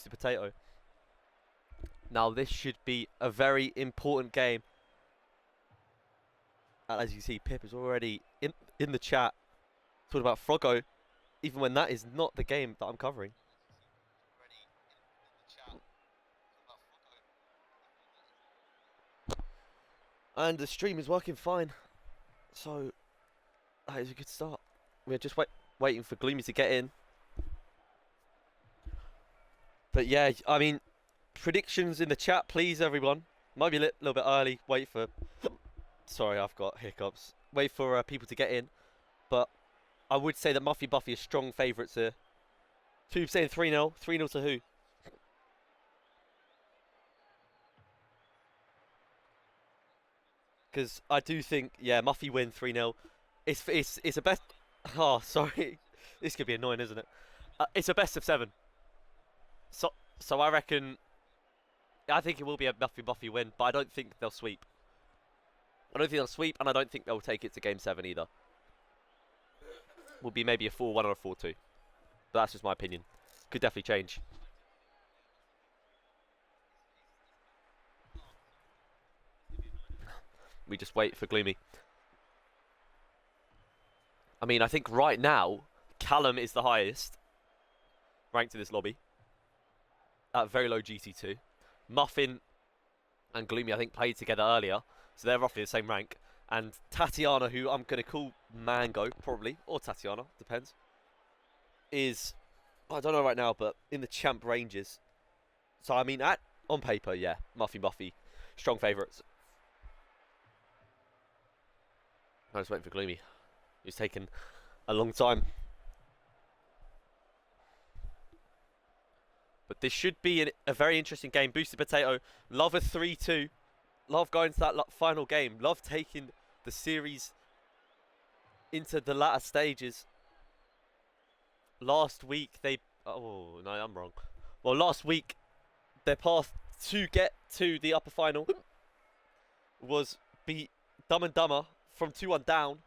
Boosted Potato. Now this should be a very important game. And as you see, Pip is already in the chat talking about Froggo, even when that is not the game that I'm covering. And the stream is working fine, so that is a good start. We're just waiting for Gloomy to get in. But yeah, I mean, predictions in the chat, please, everyone. Might be a little bit early. Wait for... Sorry, I've got hiccups. Wait for people to get in. But I would say that Muffy Buffy are strong favourites here. Two saying 3-0. 3-0 to who? Because I do think, yeah, Muffy win 3-0. It's a best... Oh, sorry. This could be annoying, isn't it? It's a best of 7. So I reckon... I think it will be a Muffy Buffy win, but I don't think they'll sweep. I don't think they'll sweep, and I don't think they'll take it to Game 7 either. Will be maybe a 4-1 or a 4-2. But that's just my opinion. Could definitely change. We just wait for Gloomy. I mean, I think right now, Callum is the highest ranked in this lobby. At very low GT2. Muffin and Gloomy, I think, played together earlier. So they're roughly the same rank. And Tatiana, who I'm going to call Mango, probably. Or Tatiana, depends. Is, I don't know right now, but in the champ ranges. So, I mean, on paper, yeah. Muffy Buffy. Strong favourites. I'm just waiting for Gloomy. He's taken a long time. But this should be a very interesting game. Boosted Potato, love a 3-2. Love going to that final game. Love taking the series into the latter stages. Last week they... Oh, no, I'm wrong. Well, last week their path to get to the upper final was beat Dumb and Dumber from 2-1 down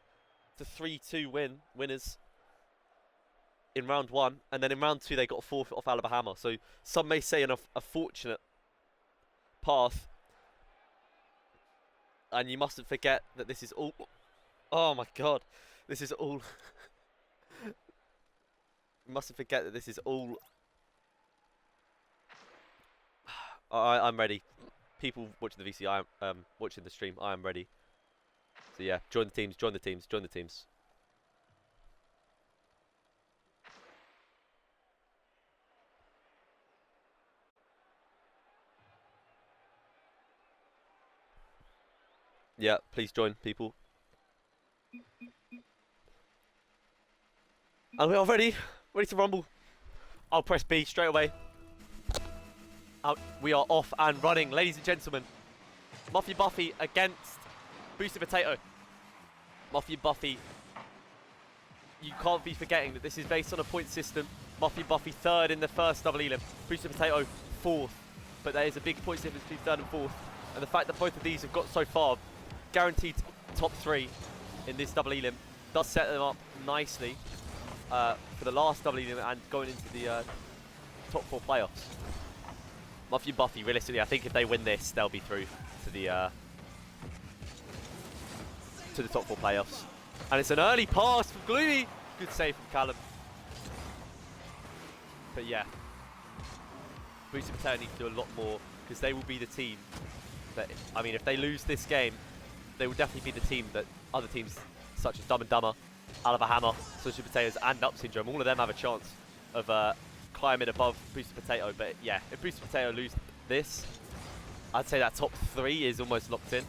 to 3-2 winners in round 1, and then in round 2 they got a forfeit off Alabama. So some may say a fortunate path, and you mustn't forget that this is all... Oh my god, this is all... You mustn't forget that this is all... I'm ready. People watching the VC, watching the stream, I am ready. So yeah, join the teams, join the teams, join the teams. Yeah, please join, people. And we are ready to rumble. I'll press B straight away. We are off and running, ladies and gentlemen. Muffy Buffy against Boosted Potato. Muffy Buffy, you can't be forgetting that this is based on a point system. Muffy Buffy 3rd in the first double elim. Boosted Potato 4th. But there is a big point difference between 3rd and 4th. And the fact that both of these have got so far, guaranteed top 3 in this double elim, does set them up nicely for the last double elim and going into the top 4 playoffs. Muffy Buffy, realistically, I think if they win this, they'll be through to the top 4 playoffs. And it's an early pass from Gloomy. Good save from Callum. But yeah, Boosted Potato need to do a lot more because they will be the team that, I mean, if they lose this game, they will definitely be the team that other teams such as Dumb and Dumber, Alabama, Boosted Potatoes, and Up Syndrome, all of them have a chance of climbing above Boosted Potato. But yeah, if Boosted Potato lose this, I'd say that top 3 is almost locked in.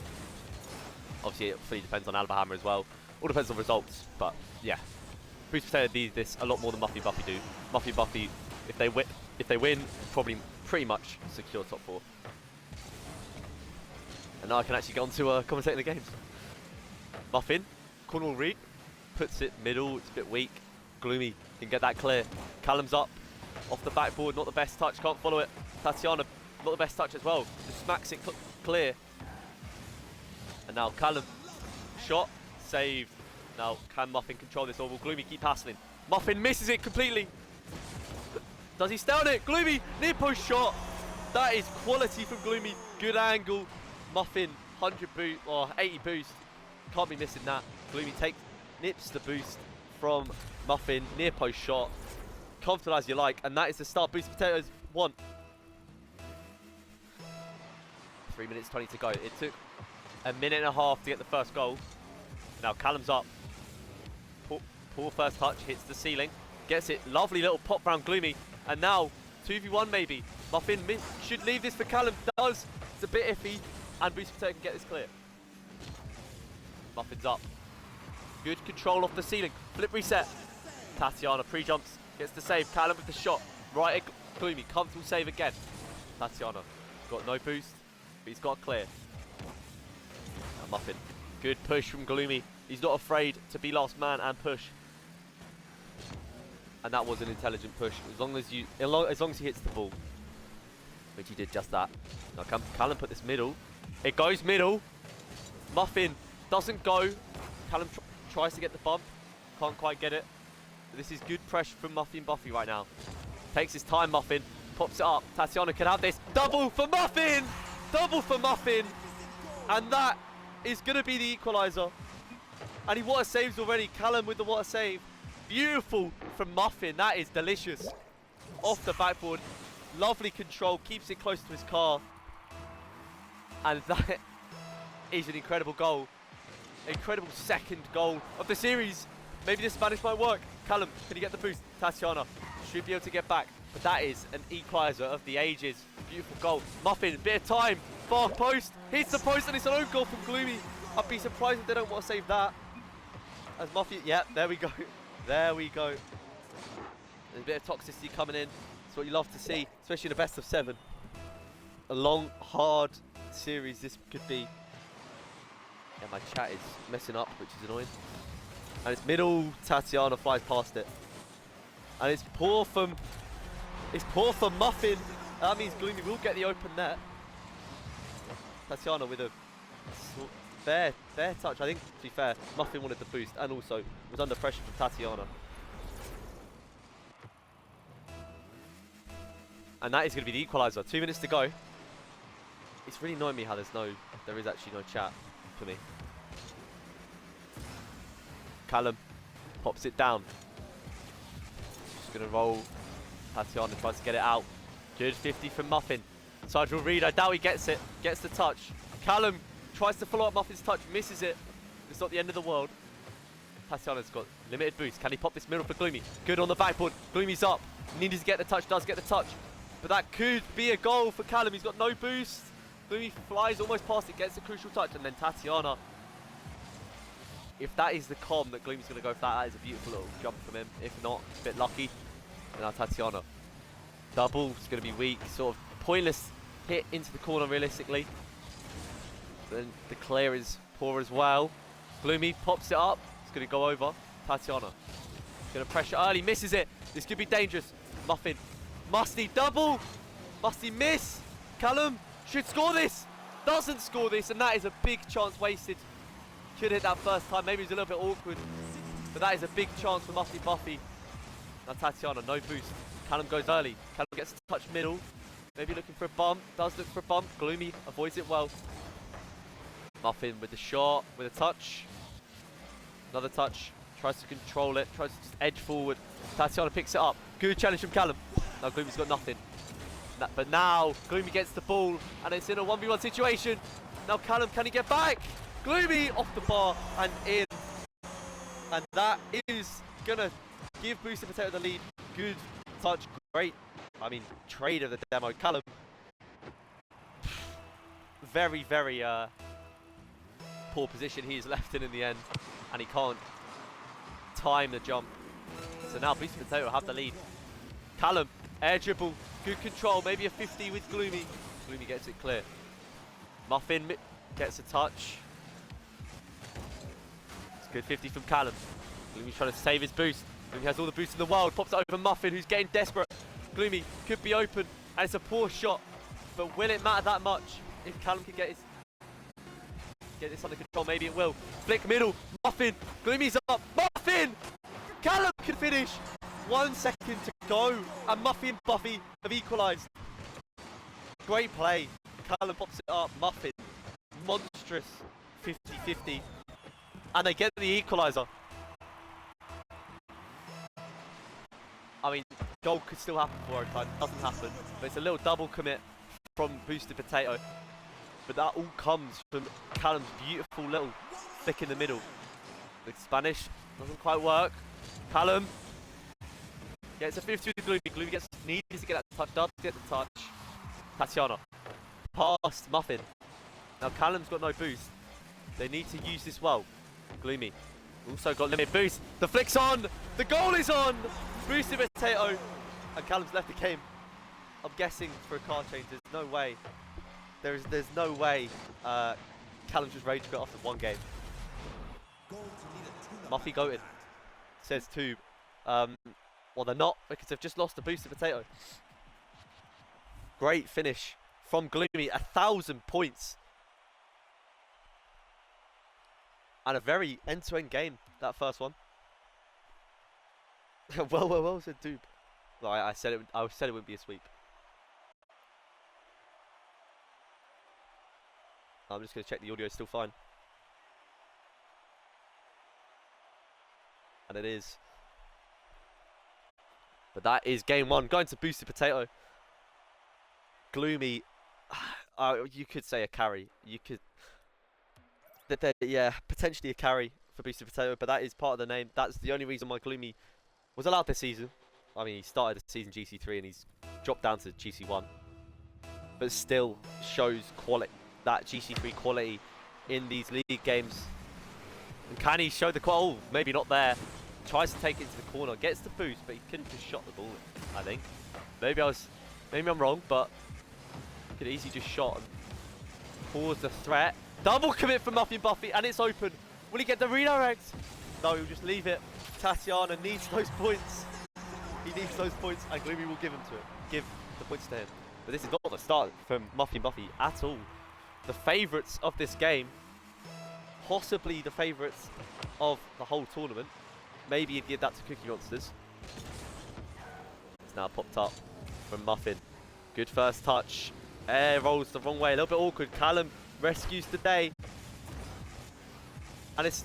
Obviously, it fully depends on Alabama as well. All depends on results, but yeah, Boosted Potato need this a lot more than Muffy Buffy do. Muffy Buffy, if they win, probably pretty much secure top 4. And now I can actually get on to commentating the games. Muffin, Cornwall Reed, puts it middle, it's a bit weak. Gloomy can get that clear. Callum's up, off the backboard, not the best touch, can't follow it. Tatiana, not the best touch as well, just smacks it clear. And now Callum, shot, saved. Now can Muffin control this, or will Gloomy keep hassling? Muffin misses it completely. Does he stay on it? Gloomy, near post shot. That is quality from Gloomy. Good angle. Muffin, 100 boost, or 80 boost. Can't be missing that. Gloomy nips the boost from Muffin. Near post shot. Comfortable as you like. And that is the start. Boosted Potatoes won. 3 minutes 20 to go. It took a minute and a half to get the first goal. Now Callum's up. Poor first touch. Hits the ceiling. Gets it. Lovely little pop round Gloomy. And now 2v1 maybe. Muffin should leave this for Callum. Does. It's a bit iffy. And Boosted Potato can get this clear. Muffin's up. Good control off the ceiling. Flip reset. Tatiana pre-jumps. Gets the save. Callum with the shot. Right at Gloomy. Comfortable save again. Tatiana. Got no boost. But he's got a clear. And Muffin. Good push from Gloomy. He's not afraid to be last man and push. And that was an intelligent push. As long as he hits the ball. Which he did just that. Now Callum put this middle. It goes middle. Muffin doesn't go. Callum tries to get the bump. Can't quite get it. But this is good pressure from Muffy and Buffy right now. Takes his time, Muffin. Pops it up. Tatiana can have this. Double for Muffin! Double for Muffin! And that is going to be the equaliser. And he water saves already. Callum with the water save. Beautiful from Muffin. That is delicious. Off the backboard. Lovely control. Keeps it close to his car. And that is an incredible goal. Incredible second goal of the series. Maybe the Spanish might work. Callum, can he get the boost? Tatiana should be able to get back. But that is an equaliser of the ages. Beautiful goal. Muffin, bit of time. Far post. Hits the post and it's an own goal from Gloomy. I'd be surprised if they don't want to save that. As Muffy, yeah, there we go. There we go. There's a bit of toxicity coming in. That's what you love to see, especially in a best of 7. A long, hard series this could be. Yeah, my chat is messing up, which is annoying. And it's middle. Tatiana flies past it. And it's poor from Muffin. That means Gloomy will get the open net. Tatiana with a fair touch. I think, to be fair, Muffin wanted the boost and also was under pressure from Tatiana. And that is going to be the equaliser. 2 minutes to go. It's really annoying me how there is actually no chat for me. Callum pops it down. Just going to roll. Tatiana tries to get it out. Good 50 from Muffin. Sergeant Reed, I doubt he gets it. Gets the touch. Callum tries to follow up Muffin's touch. Misses it. It's not the end of the world. Tatiana's got limited boost. Can he pop this middle for Gloomy? Good on the backboard. Gloomy's up. Needed to get the touch. Does get the touch. But that could be a goal for Callum. He's got no boost. Gloomy flies almost past it. Gets a crucial touch. And then Tatiana. If that is the com that Gloomy's going to go for that is a beautiful little jump from him. If not, a bit lucky. And now Tatiana. Double is going to be weak. Sort of pointless hit into the corner realistically. Then the clear is poor as well. Gloomy pops it up. It's going to go over. Tatiana. Going to pressure early. Misses it. This could be dangerous. Muffin. Musty. Double. Musty miss. Callum should score this. Doesn't score this. And that is a big chance wasted. Should hit that first time. Maybe it was a little bit awkward. But that is a big chance for Muffy Buffy. Now Tatiana. No boost. Callum goes early. Callum gets to touch middle. Maybe looking for a bump. Does look for a bump. Gloomy avoids it well. Muffin with the shot, with a touch. Another touch. Tries to control it. Tries to just edge forward. Tatiana picks it up. Good challenge from Callum. Now Gloomy's got nothing. But now Gloomy gets the ball and it's in a 1v1 situation. Now Callum, can he get back? Gloomy off the bar and in. And that is going to give Boosted Potato the lead. Good touch. Great. I mean, trade of the demo. Callum. Very, very poor position he is left in the end. And he can't time the jump. So now Boosted Potato have the lead. Callum, air dribble. Good control. Maybe a 50 with Gloomy. Gloomy gets it clear. Muffin gets a touch. It's good 50 from Callum. Gloomy's trying to save his boost. Gloomy has all the boost in the world. Pops it over Muffin, who's getting desperate. Gloomy could be open. And it's a poor shot. But will it matter that much? If Callum can get this under control, maybe it will. Flick middle. Muffin. Gloomy's up. Muffin! Callum can finish. 1 second to go, and Muffy and Buffy have equalised. Great play. Callum pops it up. Muffin, monstrous 50-50. And they get the equaliser. I mean, goal could still happen for overtime. Doesn't happen. But it's a little double commit from Boosted Potato. But that all comes from Callum's beautiful little flick in the middle. The Spanish doesn't quite work. Callum gets a 50 with Gloomy. Gloomy needs to get that touch. Does get the touch. Tatiana. Past Muffin. Now Callum's got no boost. They need to use this well. Gloomy. Also got limited boost. The flick's on. The goal is on. Boosted Potato. And Callum's left the game. I'm guessing for a car change. There's no way. There's no way Callum's just ready to go after one game. Muffy goated. Says two. Well, they're not because they've just lost the Boosted Potato. Great finish from Gloomy. 1,000 points. And a very end-to-end game, that first one. well said Doob. Well, I said it wouldn't be a sweep. I'm just going to check the audio is still fine. And it is. But that is game one. Going to Boosted Potato. Gloomy. You could say a carry. You could. Yeah, potentially a carry for Boosted Potato, but that is part of the name. That's the only reason why Gloomy was allowed this season. I mean, he started the season GC3 and he's dropped down to GC1. But still shows quality, that GC3 quality in these league games. And can he show the quality? Oh, maybe not there. Tries to take it into the corner, gets the boost, but he couldn't just shot the ball, I think. Maybe I'm wrong, but he could easily just shot and pause the threat. Double commit from Muffy and Buffy, and it's open. Will he get the redirect? No, he'll just leave it. Tatiana needs those points. He needs those points, and Gloomy will give the points to him. But this is not the start from Muffy and Buffy at all. The favourites of this game, possibly the favourites of the whole tournament. Maybe he'd give that to Cookie Monsters. It's now popped up from Muffin. Good first touch. Air rolls the wrong way, a little bit awkward. Callum rescues the day. And it's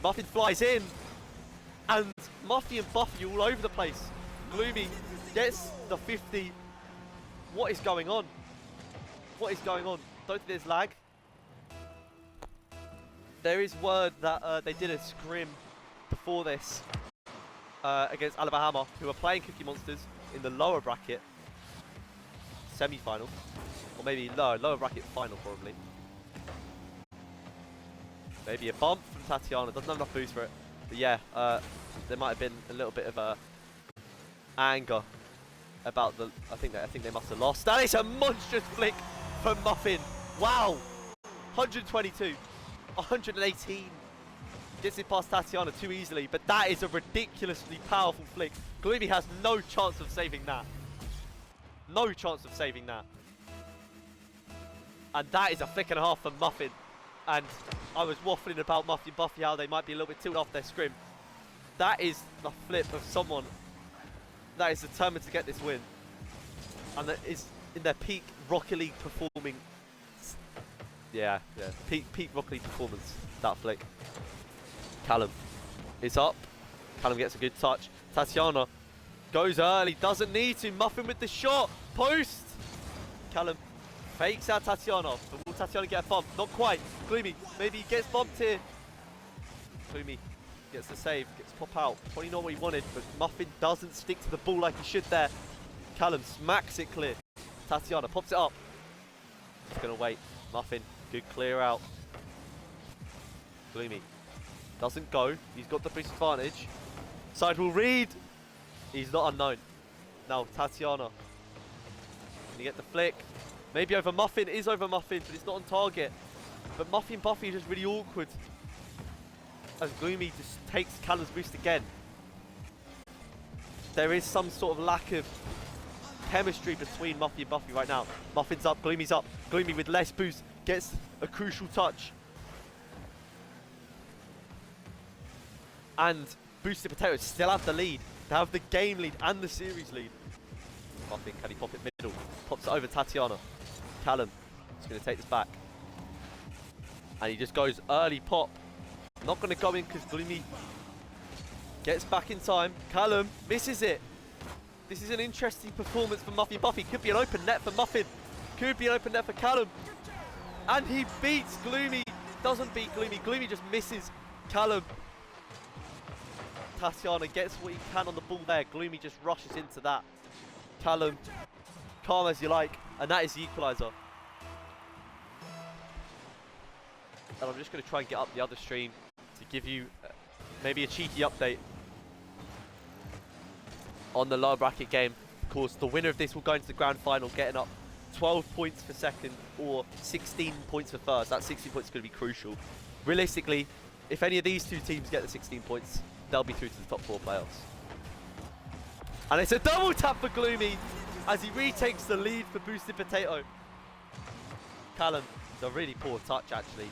Muffin flies in. And Muffy and Buffy all over the place. Gloomy gets the 50. What is going on? What is going on? Don't think there's lag. There is word that they did a scrim before this against Alabama, who are playing Cookie Monsters in the lower bracket semi-final. Or maybe lower bracket final, probably. Maybe a bump from Tatiana. Doesn't have enough boost for it. But yeah, there might have been a little bit of anger about the. I think they must have lost. That is a monstrous flick from Muffin. Wow, 122, 118. Gets it past Tatiana too easily, but that is a ridiculously powerful flick. Gloomy has no chance of saving that. No chance of saving that. And that is a flick and a half for Muffin. And I was waffling about Muffy and Buffy, how they might be a little bit tilted off their scrim. That is the flip of someone that is determined to get this win. And that is in their peak Rocket League performing. Yeah. Peak Rocket League performance, that flick. Callum is up. Callum gets a good touch. Tatiana goes early, doesn't need to. Muffin with the shot. Post. Callum fakes out Tatiana. But will Tatiana get a bump? Not quite. Gloomy, maybe he gets bumped here. Gloomy gets the save, gets pop out. Probably not what he wanted, but Muffin doesn't stick to the ball like he should there. Callum smacks it clear. Tatiana pops it up. Just gonna wait. Muffin, good clear out. Gloomy doesn't go. He's got the boost advantage. Side will read. He's not unknown. Now Tatiana. Can you get the flick? Maybe over Muffin. It is over Muffin, but it's not on target. But Muffy and Buffy are just really awkward. As Gloomy just takes Callum's boost again. There is some sort of lack of chemistry between Muffy and Buffy right now. Muffin's up, Gloomy's up. Gloomy with less boost gets a crucial touch. And Boosted Potatoes still have the lead. They have the game lead and the series lead. Muffy, can he pop it middle? Pops it over Tatiana. Callum is going to take this back. And he just goes early pop. Not going to go in because Gloomy gets back in time. Callum misses it. This is an interesting performance for Muffy. Buffy could be an open net for Muffin. Could be an open net for Callum. And he beats Gloomy. Doesn't beat Gloomy. Gloomy just misses Callum. Tatiana gets what he can on the ball there. Gloomy just rushes into that. Callum, calm as you like. And that is the equaliser. And I'm just going to try and get up the other stream to give you maybe a cheeky update on the lower bracket game. Of course, the winner of this will go into the grand final, getting up 12 points for second or 16 points for first. That 16 points is going to be crucial. Realistically, if any of these two teams get the 16 points, they'll be through to the top 4 playoffs. And it's a double tap for Gloomy as he retakes the lead for Boosted Potato. Callum, it's a really poor touch actually.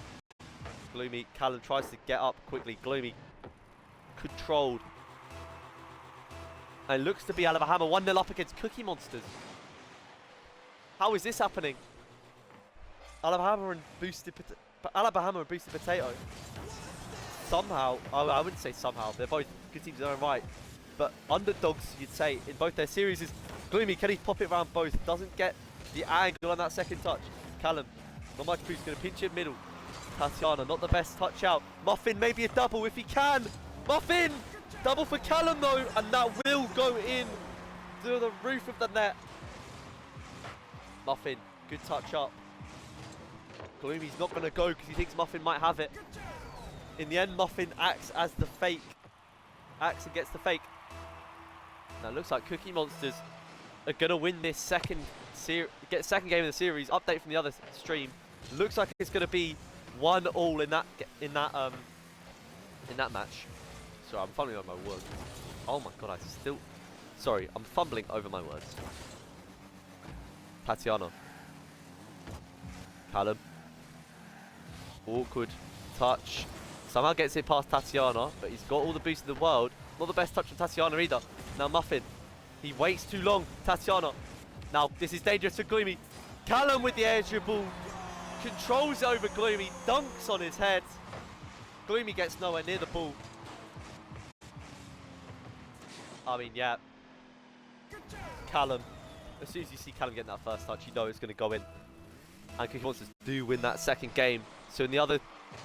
Gloomy, Callum tries to get up quickly. Gloomy controlled. And it looks to be Alabama 1-0 up against Cookie Monsters. How is this happening? Alabama and Boosted Potato. Somehow, I wouldn't say somehow, they're both good teams in their own right. But underdogs, you'd say, in both their series is Gloomy. Can he pop it around both? Doesn't get the angle on that second touch. Callum, not much boost, going to pinch it middle. Tatiana, not the best touch out. Muffin, maybe a double if he can. Muffin! Double for Callum though, and that will go in to the roof of the net. Muffin, good touch up. Gloomy's not going to go because he thinks Muffin might have it. In the end, Muffin acts as the fake. Acts and gets the fake. Now it looks like Cookie Monsters are going to win this second game of the series. Update from the other stream. Looks like it's going to be 1-1 in that match. Sorry, I'm fumbling over my words. Oh my god, I'm fumbling over my words. Tatiana. Callum. Awkward touch. Somehow gets it past Tatiana, but he's got all the boost in the world. Not the best touch from Tatiana either. Now Muffin. He waits too long. Tatiana. Now this is dangerous for Gloomy. Callum with the air dribble. Controls it over Gloomy. Dunks on his head. Gloomy gets nowhere near the ball. I mean, yeah. Callum. As soon as you see Callum getting that first touch, you know it's going to go in. And Cookie Monsters do win that second game. So in the other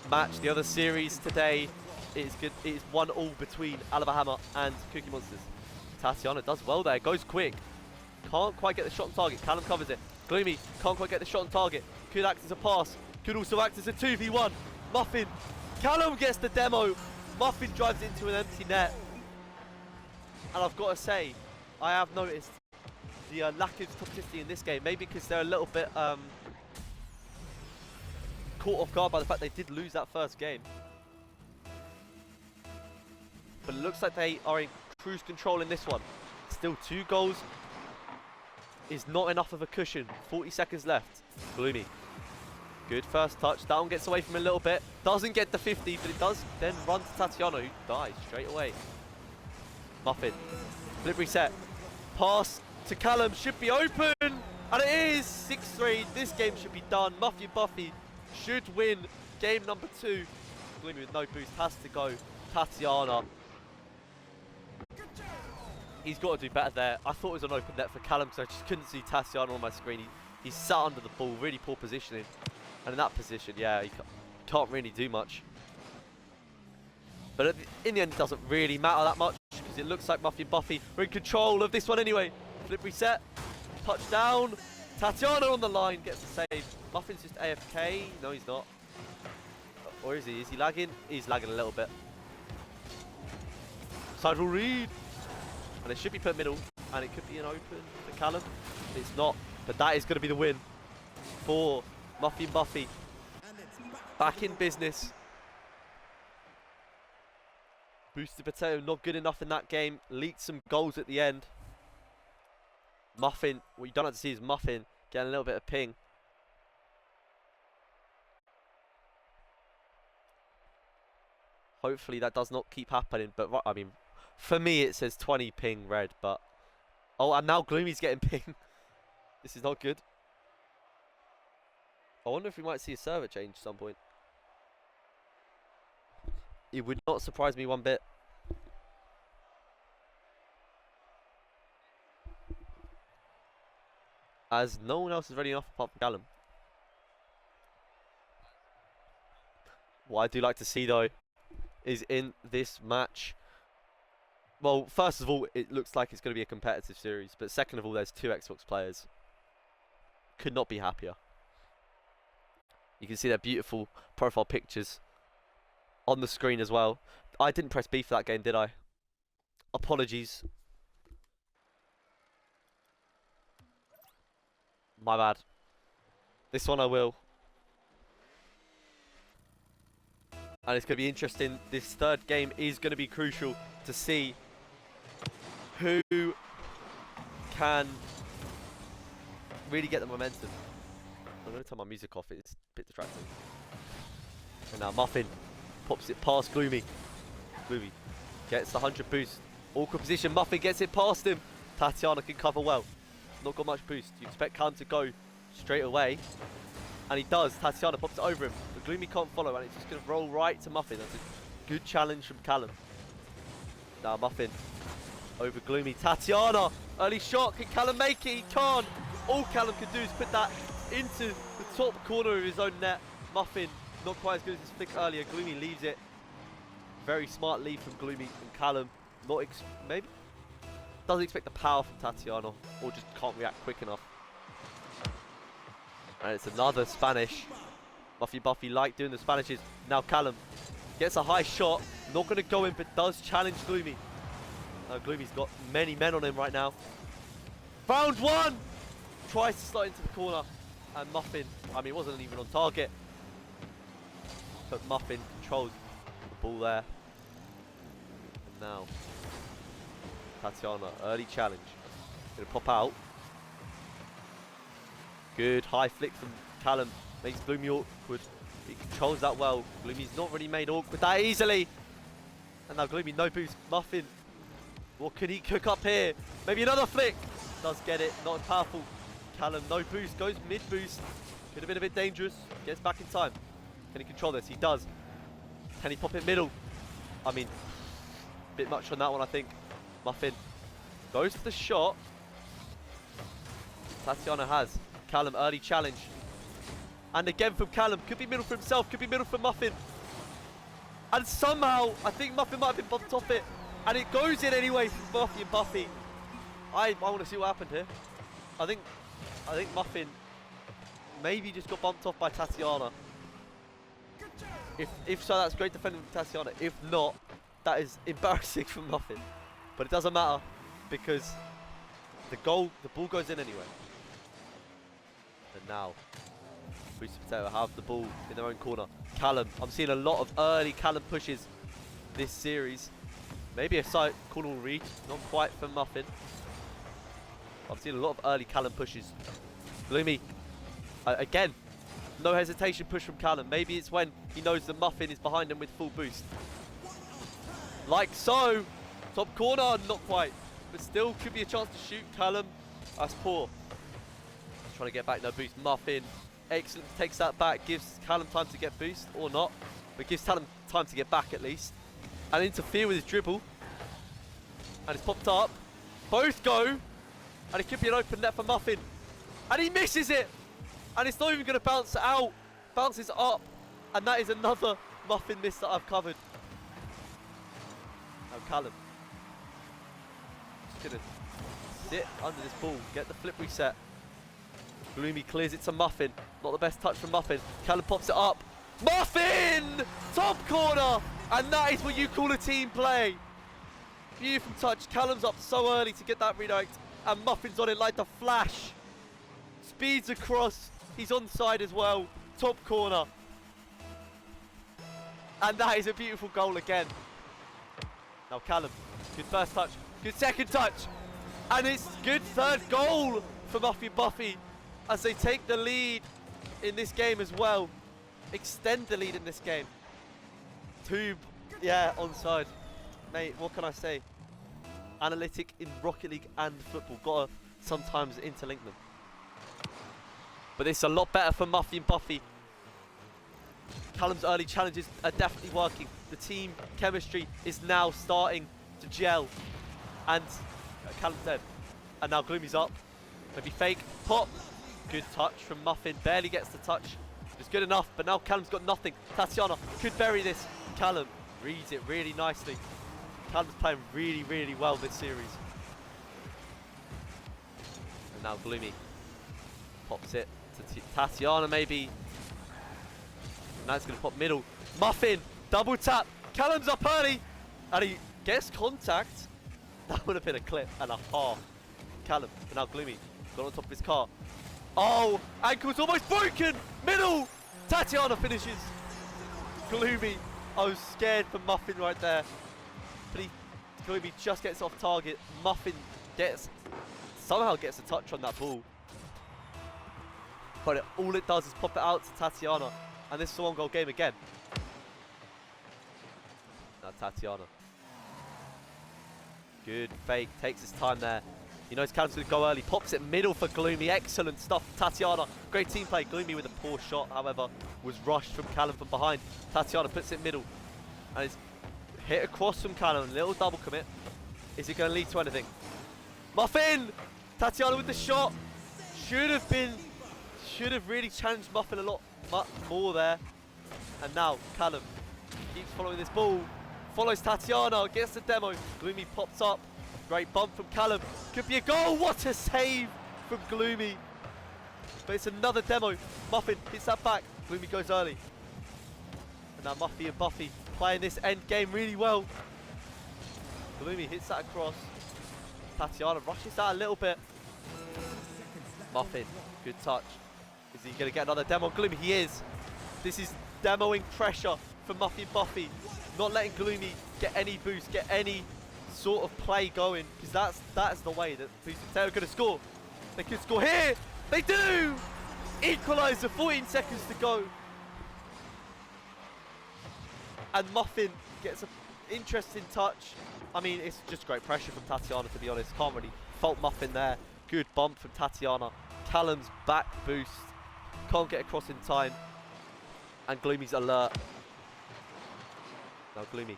match, the other series today, it is 1-1 between Alabama and Cookie Monsters. Tatiana does well there, goes quick. Can't quite get the shot on target. Callum covers it. Gloomy can't quite get the shot on target. Could act as a pass. Could also act as a 2v1. Muffin. Callum gets the demo. Muffin drives into an empty net. And I've got to say, I have noticed the lack of toxicity in this game. Maybe because they're a little bit caught off guard by the fact they did lose that first game. But it looks like they are in cruise control in this one. Still 2 goals is not enough of a cushion. 40 seconds left. Gloomy. Good first touch. That one gets away from him a little bit. Doesn't get the 50, but it does then run to Tatiana, who dies straight away. Muffin. Flip reset. Pass to Callum. Should be open. And it is 6-3. This game should be done. Muffy Buffy should win game number 2. Gloomy with no boost has to go. Tatiana. He's got to do better there. I thought it was an open net for Callum because I just couldn't see Tatiana on my screen. He sat under the ball. Really poor positioning. And in that position, yeah, he can't really do much. But in the end, it doesn't really matter that much because it looks like Muffy and Buffy are in control of this one anyway. Flip reset. Touchdown. Tatiana on the line gets the save. Muffin's just AFK. No, he's not. Or is he? Is he lagging? He's lagging a little bit. Sidewall read. And it should be put middle. And it could be an open for Callum. It's not. But that is going to be the win for Muffy and Buffy. Back in business. Boosted Potato not good enough in that game. Leaked some goals at the end. Muffin, what you don't have to see is Muffin getting a little bit of ping. Hopefully that does not keep happening. But I mean, For me, it says 20 ping red, but... Oh, and now Gloomy's getting ping. This is not good. I wonder if we might see a server change at some point. It would not surprise me one bit. As no one else is ready enough apart from Callum. What I do like to see, though, is in this match... Well, first of all, it looks like it's going to be a competitive series. But second of all, there's 2 Xbox players. Could not be happier. You can see their beautiful profile pictures on the screen as well. I didn't press B for that game, did I? Apologies. My bad. This one I will. And it's going to be interesting. This third game is going to be crucial to see who can really get the momentum. I'm going to turn my music off. It's a bit distracting. And now Muffin pops it past Gloomy. Gloomy gets the 100 boost. Awkward position. Muffin gets it past him. Tatiana can cover well. Not got much boost. You expect Callum to go straight away. And he does. Tatiana pops it over him. But Gloomy can't follow. And it's just going to roll right to Muffin. That's a good challenge from Callum. Now Muffin over Gloomy. Tatiana. Early shot. Can Callum make it? He can't. All Callum can do is put that into the top corner of his own net. Muffin not quite as good as his flick earlier. Gloomy leaves it. Very smart lead from Gloomy. And Callum not maybe doesn't expect the power from Tatiana, or just can't react quick enough. And it's another Spanish. Buffy like doing the Spanishes. Now Callum gets a high shot. Not going to go in, but does challenge Gloomy. Gloomy's got many men on him right now. Found one! Tries to slide into the corner. And Muffin, I mean, it wasn't even on target. But Muffin controls the ball there. And now Tatiana, early challenge. Gonna pop out. Good high flick from Callum. Makes Gloomy awkward. He controls that well. Gloomy's not really made awkward that easily. And now Gloomy, no boost. Muffin, what can he cook up here? Maybe another flick. Does get it, not as powerful. Callum, no boost, goes mid boost. Could have been a bit dangerous. Gets back in time. Can he control this? He does. Can he pop it middle? I mean, a bit much on that one, I think. Muffin goes for the shot. Tatiana has. Callum, early challenge. And again from Callum. Could be middle for himself. Could be middle for Muffin. And somehow, I think Muffin might have been bumped off it. And it goes in anyway from Muffy and Buffy. I want to see what happened here. I think Muffin maybe just got bumped off by Tatiana. If so, that's great defending from Tatiana. If not, that is embarrassing from Muffin. But it doesn't matter because the ball goes in anyway. And now, Boosted Potato have the ball in their own corner. Callum, I'm seeing a lot of early Callum pushes this series. Maybe a side corner will reach, not quite for Muffin. I've seen a lot of early Callum pushes. Gloomy, again, no hesitation push from Callum. Maybe it's when he knows the Muffin is behind him with full boost. Like so. Top corner, not quite. But still could be a chance to shoot. Callum, that's poor. Trying to get back, no boost. Muffin, excellent, takes that back. Gives Callum time to get boost, or not. But gives Callum time to get back at least. And interfere with his dribble. And it's popped up. Both go. And it could be an open net for Muffin. And he misses it. And it's not even going to bounce out. Bounces up. And that is another Muffin miss that I've covered. Now Callum. Just going to sit under this ball. Get the flip reset. Gloomy clears it to Muffin. Not the best touch from Muffin. Callum pops it up. Muffin! Top corner! And that is what you call a team play. Beautiful touch. Callum's up so early to get that redirect. And Muffin's on it like the flash. Speeds across. He's onside as well. Top corner. And that is a beautiful goal again. Now Callum. Good first touch. Good second touch. And it's good third goal for Muffy Buffy. As they take the lead in this game as well. Extend the lead in this game. Yeah, onside. Mate, what can I say? analytic in Rocket League and football. Gotta sometimes interlink them. But it's a lot better for Muffy and Buffy. Callum's early challenges are definitely working. The team chemistry is now starting to gel. And Callum's dead. And now Gloomy's up. Maybe fake. Pop. Good touch from Muffin. Barely gets the touch. It's good enough, but now Callum's got nothing. Tatiana could bury this. Callum reads it really nicely. Callum's playing really, really well this series. And now Gloomy pops it to Tatiana maybe. Now it's going to pop middle. Muffin, double tap. Callum's up early. And he gets contact. That would have been a clip and a half. Callum, but now Gloomy got on top of his car. Oh, ankle's almost broken. Middle. Tatiana finishes. Gloomy. I was scared for Muffin right there. But Gloomy just gets off target. Muffin somehow gets a touch on that ball. But all it does is pop it out to Tatiana. And this is a one-goal game again. Now Tatiana. Good fake. Takes his time there. He knows Callum's going to go early. Pops it middle for Gloomy. Excellent stuff. Tatiana. Great team play. Gloomy with a poor shot, however, was rushed from Callum from behind. Tatiana puts it middle. And it's hit across from Callum. Little double commit. Is it going to lead to anything? Muffin! Tatiana with the shot. Should have really challenged Muffin a lot more there. And now Callum keeps following this ball. Follows Tatiana. Gets the demo. Gloomy pops up. Great bump from Callum. Could be a goal. What a save from Gloomy. But it's another demo. Muffin hits that back. Gloomy goes early. And now Muffy and Buffy playing this end game really well. Gloomy hits that across. Tatiana rushes that a little bit. Muffin, good touch. Is he going to get another demo? Gloomy, he is. This is demoing pressure for Muffy and Buffy. Not letting Gloomy get any boost, get any sort of play going, because that's the way that they're going to score. They could score here. They do. Equaliser. 14 seconds to go. And Muffin gets an interesting touch. I mean, it's just great pressure from Tatiana, to be honest. Can't really fault Muffin there. Good bump from Tatiana. Callum's back boost. Can't get across in time. And Gloomy's alert. Now Gloomy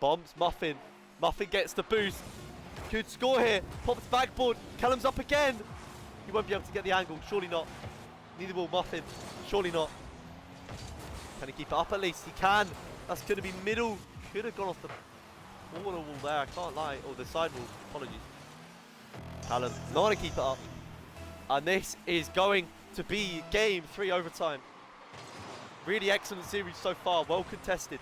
bombs Muffin. Muffin gets the boost. Could score here. Pops backboard. Callum's up again. He won't be able to get the angle. Surely not. Neither will Muffin. Surely not. Can he keep it up at least? He can. That's going to be middle. Could have gone off the corner wall there. I can't lie. Or the side wall. Apologies. Callum not going to keep it up. And this is going to be game 3 overtime. Really excellent series so far. Well contested.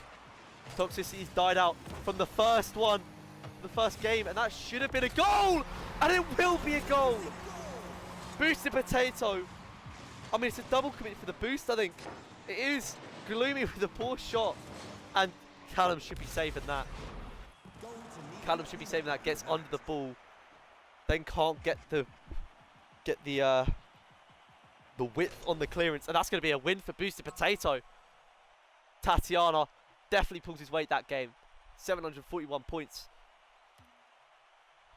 Toxicity's died out from the first one, the first game, and that should have been a goal, and it will be a goal. Boosted Potato. I mean, it's a double commit for the boost, I think. It is. Gloomy with a poor shot, and Callum should be saving that. Callum should be saving that. Gets under the ball, then can't get the width on the clearance, and that's going to be a win for Boosted Potato. Tatiana definitely pulls his weight that game. 741 points.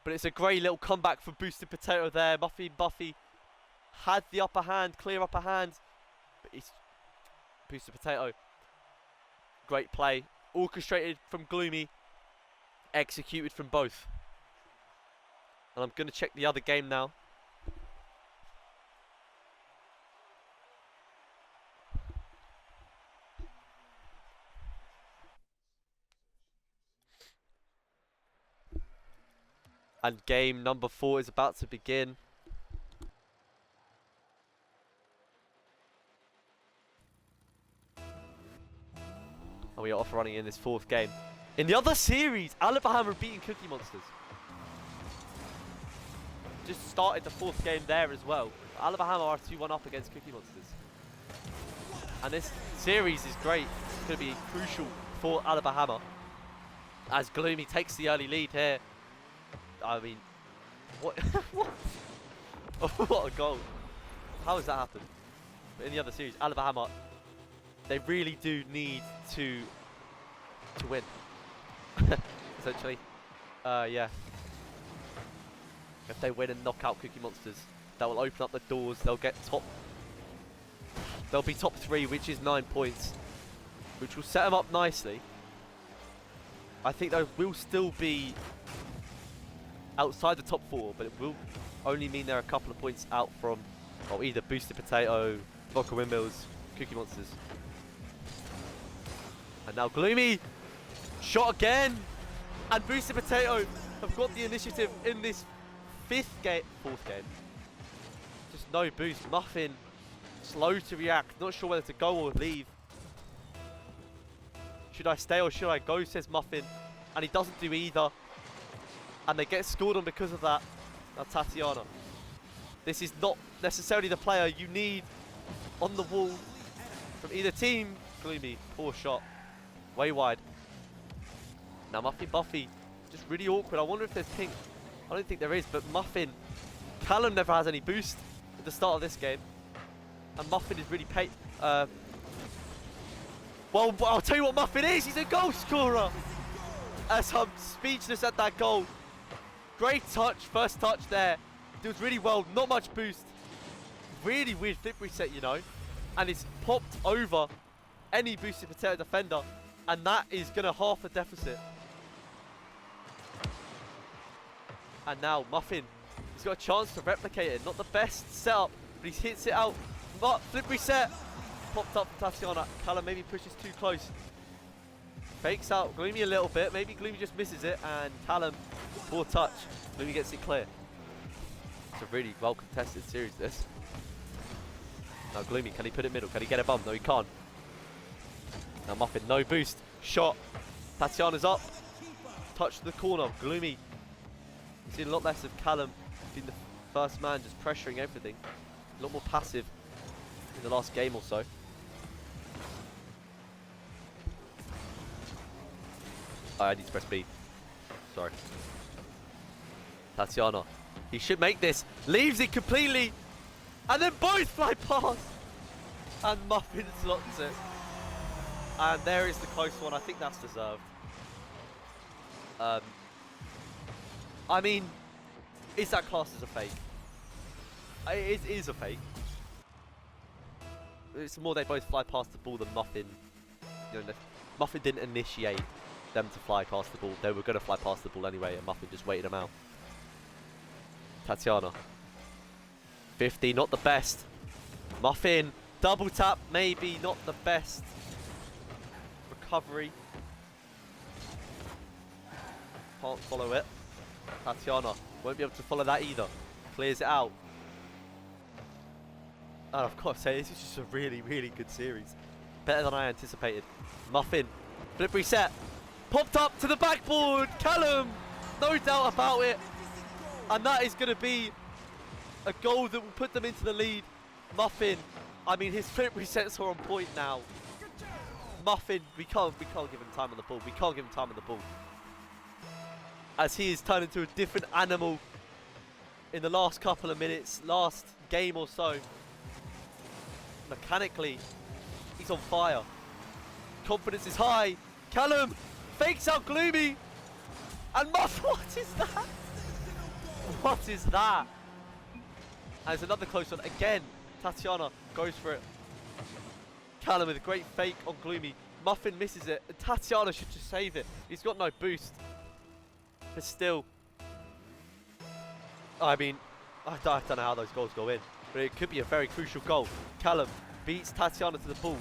But it's a great little comeback from Boosted Potato there. Muffy and Buffy had the upper hand, clear upper hand. But it's Boosted Potato. Great play. Orchestrated from Gloomy. Executed from both. And I'm going to check the other game now. And game number 4 is about to begin. And we are off running in this 4th game. In the other series, Alabama are beating Cookie Monsters. Just started the 4th game there as well. Alabama are 2-1 up against Cookie Monsters. And this series is great. It's going to be crucial for Alabama. As Gloomy takes the early lead here. I mean, what? What? Oh, what a goal. How has that happened? But in the other series, Alabama, they really do need to win. Essentially. Yeah. If they win and knock out Cookie Monsters, that will open up the doors. They'll get top. They'll be top 3, which is 9 points, which will set them up nicely. I think they will still be outside the top 4, but it will only mean they're a couple of points out from either Boosted Potato, Vodka Windmills, Cookie Monsters. And now Gloomy, shot again, and Boosted Potato have got the initiative in this 4th game. Just no boost. Muffin, slow to react, not sure whether to go or leave. Should I stay or should I go, says Muffin, and he doesn't do either. And they get scored on because of that. Now Tatiana. This is not necessarily the player you need on the wall from either team. Gloomy, poor shot. Way wide. Now Muffy Buffy, just really awkward. I wonder if there's pink. I don't think there is, but Muffin. Callum never has any boost at the start of this game. And Muffin is really well, I'll tell you what Muffin is. He's a goal scorer. As I'm speechless at that goal. Great touch, first touch there. Does really well, not much boost. Really weird flip reset, you know. And it's popped over any Boosted Potato defender. And that is going to half the deficit. And now Muffin, he's got a chance to replicate it. Not the best setup, but he hits it out. But flip reset. Popped up from Tatiana. Callum maybe pushes too close. Fakes out Gloomy a little bit. Maybe Gloomy just misses it. And Callum, poor touch. Gloomy gets it clear. It's a really well contested series, this. Now Gloomy, can he put it middle? Can he get a bump? No, he can't. Now Muffin, no boost. Shot. Tatiana's up. Touch to the corner. Gloomy. We've seen a lot less of Callum being the first man, just pressuring everything. A lot more passive in the last game or so. Oh, I need to press B. Sorry. Tatiana. He should make this. Leaves it completely. And then both fly past. And Muffin slots it. And there is the close one. I think that's deserved. I mean, is that classed as a fake? It is a fake. It's more they both fly past the ball than Muffin. You know, Muffin didn't initiate them to fly past the ball. They were going to fly past the ball anyway, and Muffin just waited them out. Tatiana. 50, not the best. Muffin, double tap, maybe not the best. Recovery. Can't follow it. Tatiana won't be able to follow that either. Clears it out. And I've got to say, this is just a really, really good series. Better than I anticipated. Muffin, flip reset. Popped up to the backboard. Callum, no doubt about it. And that is going to be a goal that will put them into the lead. Muffin, I mean, his flip resets are on point now. Muffin, we can't give him time on the ball. We can't give him time on the ball. As he is turned into a different animal in the last couple of minutes, last game or so. Mechanically, he's on fire. Confidence is high. Callum fakes out Gloomy. And Muff, what is that? What is that? And there's another close one again. Tatiana goes for it. Callum with a great fake on Gloomy. Muffin misses it. And Tatiana should just save it. He's got no boost. But still, I mean, I don't know how those goals go in, but it could be a very crucial goal. Callum beats Tatiana to the ball.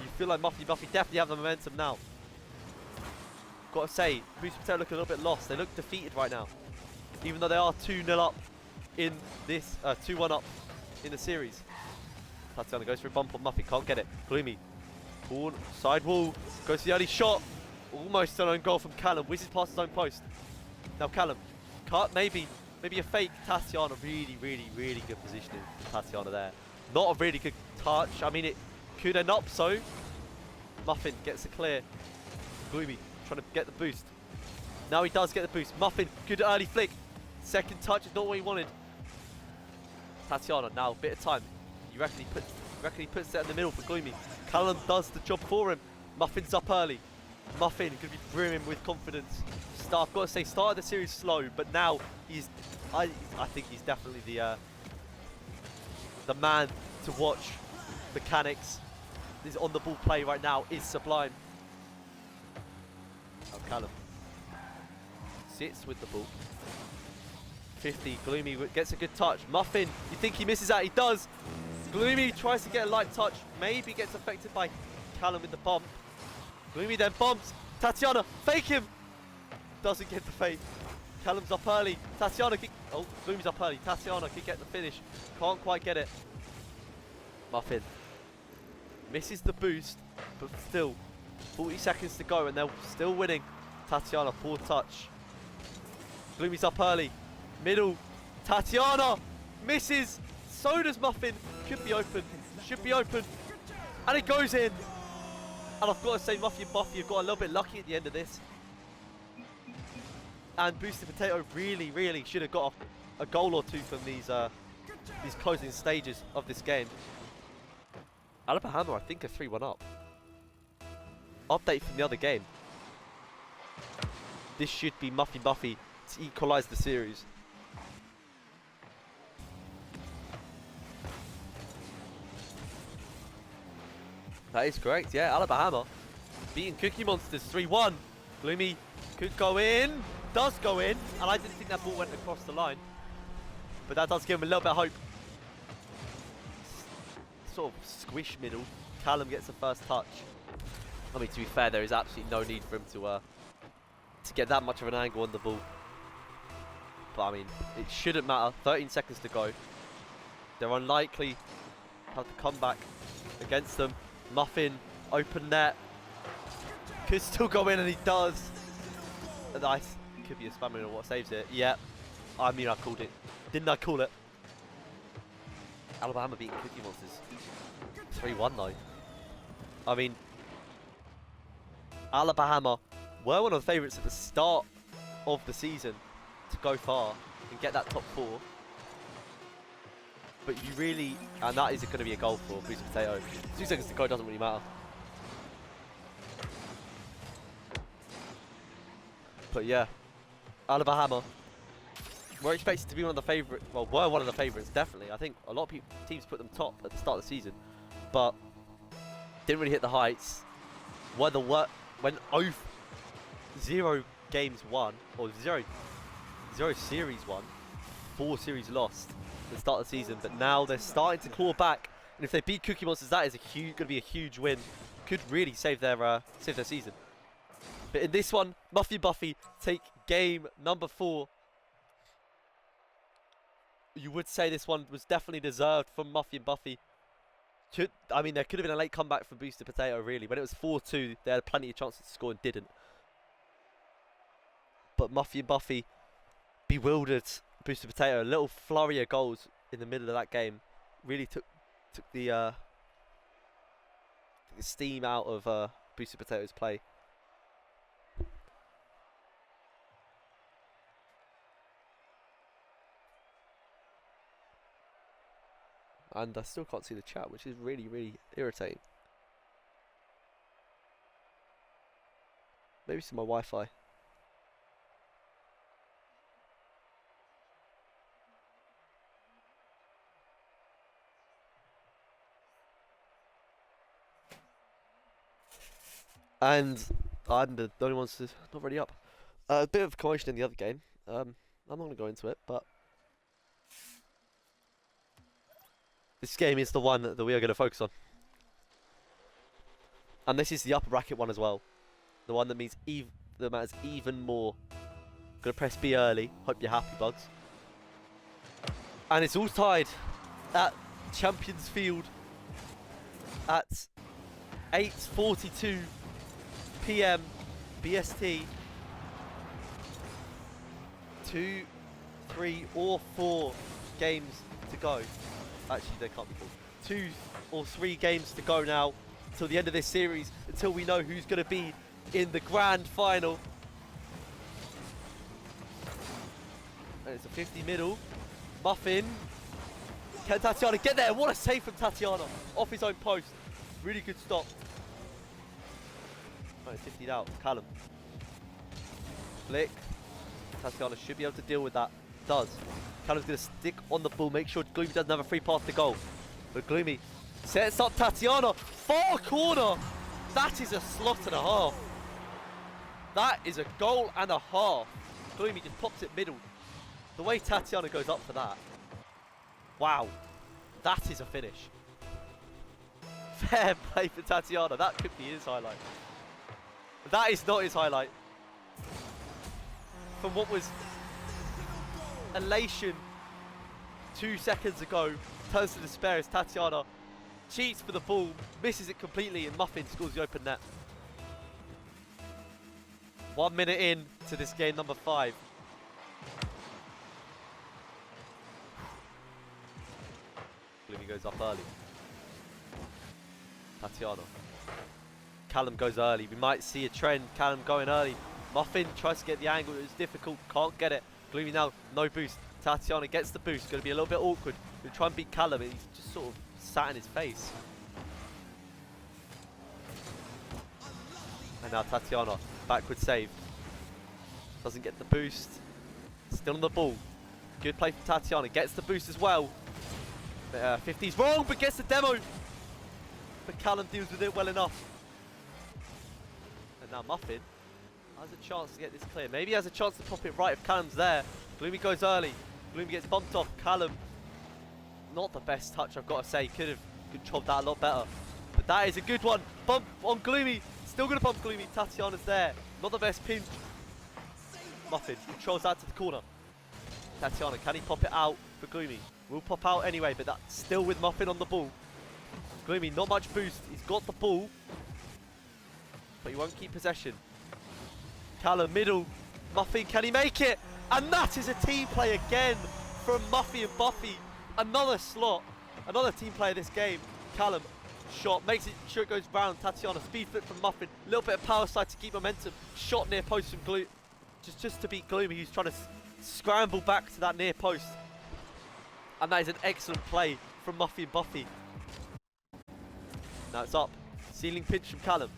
You feel like Muffy definitely have the momentum now. Got to say, Boosted Potato look a little bit lost. They look defeated right now, even though they are 2-0 up in this, 2-1 up in the series. Tatiana goes for a bump on Muffy, can't get it. Gloomy, side wall, goes for the early shot. Almost an own goal from Callum. Whizzes past his own post. Now Callum, maybe a fake. Tatiana, really, really, really good positioning for Tatiana there. Not a really good touch. I mean, it could end up so. Muffin gets a clear. Gloomy trying to get the boost. Now he does get the boost. Muffin, good early flick. Second touch is not what he wanted. Tatiana, now a bit of time. You reckon he puts it in the middle for Gloomy. Callum does the job for him. Muffin's up early. Muffin could be brimming with confidence. I've got to say, started the series slow, but now I think he's definitely the man to watch. Mechanics, his on the ball play right now is sublime. Oh, Callum sits with the ball. 50, Gloomy gets a good touch. Muffin, you think he misses out? He does. Gloomy tries to get a light touch, maybe gets affected by Callum with the bump. Gloomy then bumps. Tatiana, fake him. Doesn't get the fake. Callum's up early. Tatiana, oh, Gloomy's up early. Tatiana can get the finish. Can't quite get it. Muffin misses the boost, but still 40 seconds to go and they're still winning. Tatiana, poor touch. Gloomy's up early. Middle. Tatiana misses. So does Muffin. Could be open. Should be open. And it goes in. And I've got to say, Muffy and Buffy have got a little bit lucky at the end of this. And Boosted Potato really, really should have got a goal or two from these closing stages of this game. Alabama, I think, are 3-1 up. Update from the other game. This should be Muffy Buffy to equalise the series. That is correct, yeah. Alabama beating Cookie Monsters 3-1. Gloomy could go in, does go in, and I didn't think that ball went across the line. But that does give him a little bit of hope. Sort of squish middle. Callum gets the first touch. I mean, to be fair, there is absolutely no need for him to get that much of an angle on the ball. But I mean, it shouldn't matter. 13 seconds to go. They're unlikely to have to come back against them. Muffin, open net. Could still go in, and he does. Nice. Could be a spammer or what saves it. Yeah. I mean, I called it. Didn't I call it? Alabama beating Cookie Monsters 3-1 though. I mean, Alabama were one of the favourites at the start of the season to go far and get that top 4. But you really, and that is going to be a goal for Boosted Potato. 2 seconds to go, doesn't really matter. But yeah, Alabama were expected to be one of the favourites. Well, were one of the favourites, definitely. I think a lot of teams put them top at the start of the season, but didn't really hit the heights. When 0 games won, or 0 series won, 4 series lost at the start of the season. But now they're starting to claw back, and if they beat Cookie Monsters, that is going to be a huge win. Could really save their season. But in this one, Muffy Buffy take game number 4. You would say this one was definitely deserved from Muffy and Buffy. I mean, there could have been a late comeback from Boosted Potato, really. When it was 4-2, they had plenty of chances to score and didn't. But Muffy and Buffy bewildered Boosted Potato. A little flurry of goals in the middle of that game really took the steam out of Boosted Potato's play. And I still can't see the chat, which is really, really irritating. Maybe it's my Wi-Fi. And I'm the only one that's not really up. A bit of commotion in the other game. I'm not going to go into it, but this game is the one that we are going to focus on. And this is the upper bracket one as well. The one that means that matters even more. Going to press B early. Hope you're happy, Bugs. And it's all tied at Champions Field at 8:42 PM BST. 2, 3 or 4 games to go. Actually, they can't be 4. 2 or 3 games to go now until the end of this series, until we know who's going to be in the grand final. And it's a 50 middle. Muffin. Can Tatiana get there? What a save from Tatiana. Off his own post. Really good stop. Oh, 50'd out. Callum. Flick. Tatiana should be able to deal with that. Does. Callum's going to stick on the ball, make sure Gloomy doesn't have a free pass to goal. But Gloomy sets up Tatiana. Far corner. That is a slot and a half. That is a goal and a half. Gloomy just pops it middle. The way Tatiana goes up for that. Wow. That is a finish. Fair play for Tatiana. That could be his highlight. That is not his highlight. From what was elation 2 seconds ago, turns to despair as Tatiana cheats for the ball, misses it completely, and Muffin scores the open net. 1 minute in to this game number 5. Gloomy goes up early. Tatiana. Callum goes early. We might see a trend. Callum going early. Muffin tries to get the angle. It was difficult. Can't get it. Gloomy now. No boost. Tatiana gets the boost. Going to be a little bit awkward. We'll try and beat Callum. And he's just sort of sat in his face. And now Tatiana. Backward save. Doesn't get the boost. Still on the ball. Good play from Tatiana. Gets the boost as well. 50's wrong, but gets the demo. But Callum deals with it well enough. And now Muffin has a chance to get this clear. Maybe he has a chance to pop it right if Callum's there. Gloomy goes early. Gloomy gets bumped off. Callum, not the best touch, I've got to say. Could have controlled that a lot better. But that is a good one. Bump on Gloomy. Still going to bump Gloomy. Tatiana's there. Not the best pinch. Muffin controls that to the corner. Tatiana, can he pop it out for Gloomy? Will pop out anyway, but that's still with Muffin on the ball. Gloomy, not much boost. He's got the ball, but he won't keep possession. Callum, middle. Muffin, can he make it? And that is a team play again from Muffy and Buffy. Another slot. Another team play this game. Callum, shot. Makes it sure it goes round. Tatiana, speed flip from Muffin. A little bit of power side to keep momentum. Shot near post from Gloomy. Just to beat Gloomy, who's trying to scramble back to that near post. And that is an excellent play from Muffy and Buffy. Now it's up. Ceiling pinch from Callum.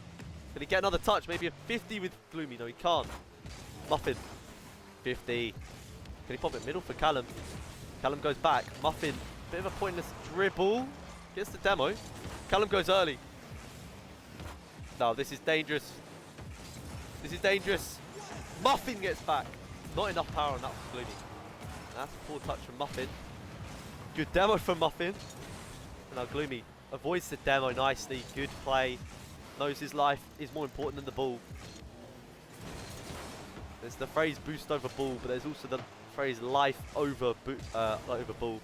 Can he get another touch? Maybe a 50 with Gloomy. No, he can't. Muffin. 50. Can he pop it middle for Callum? Callum goes back. Muffin. Bit of a pointless dribble. Gets the demo. Callum goes early. No, this is dangerous. This is dangerous. Muffin gets back. Not enough power on that from Gloomy. That's a poor touch from Muffin. Good demo from Muffin. And now Gloomy avoids the demo nicely. Good play. Knows his life is more important than the ball. There's the phrase boost over ball, but there's also the phrase life over ball.